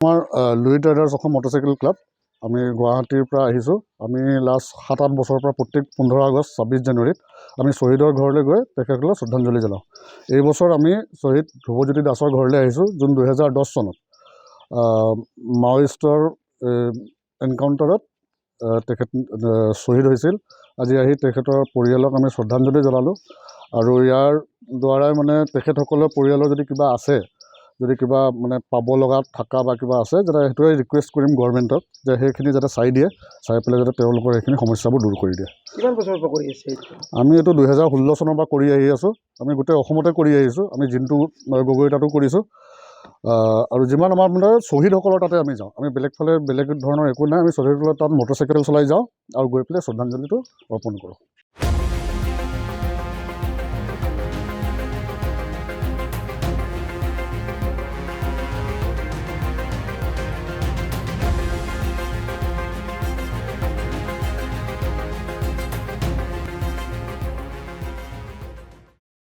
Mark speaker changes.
Speaker 1: আমাৰ Luit riders Assam motorcycle club আমি গুৱাহাটীৰ পৰা আহিছোঁ। আমি লাষ্ট 7-8 বছৰৰ পৰা প্ৰত্যেক 15 আগষ্ট 26 জানুৱাৰীত আমি শ্বহীদৰ ঘৰলৈ গৈ তেখেতসকলক শ্ৰদ্ধাঞ্জলি জনাওঁ। এই বছৰ আমি শ্বহীদ ধ্ৰুৱজ্যোতি দাসৰ ঘৰলৈ আহিছোঁ, যোন 2010 চনত মাওইষ্টৰ এনকাউণ্টাৰত তেখেত শ্বহীদ হৈছিল। আজি আহি তেখেতৰ পৰিয়ালক আমি শ্ৰদ্ধাঞ্জলি জনালোঁ। আৰু ইয়াৰ দ্বাৰাই মানে তেখেতসকলৰ পৰিয়ালৰ যদি কিবা আছে, যদি কিবা মানে পাব লগা থকা বা কিবা আছে, যাতে সেইটোৱে ৰিকুৱেষ্ট কৰিম গভৰ্ণমেণ্টক যে সেইখিনি যাতে চাই দিয়ে, চাই পেলাই যাতে তেওঁলোকৰ সেইখিনি সমস্যাবোৰ দূৰ কৰি দিয়ে।
Speaker 2: কিমান বছৰৰ পৰা কৰি আছে?
Speaker 1: আমি এইটো 2016 চনৰ পৰা কৰি আহি আছোঁ। আমি গোটেই অসমতে কৰি আহিছোঁ। আমি জিন্তু গগৈ তাতো কৰিছোঁ। আৰু যিমান আমাৰ মানে শ্বহীদসকলৰ তাতে আমি যাওঁ। আমি বেলেগ ধৰণৰ একো নাই। আমি শ্বহীদসকলৰ তাত মটৰচাইকেল চলাই যাওঁ আৰু গৈ পেলাই শ্ৰদ্ধাঞ্জলিটো অৰ্পণ কৰোঁ।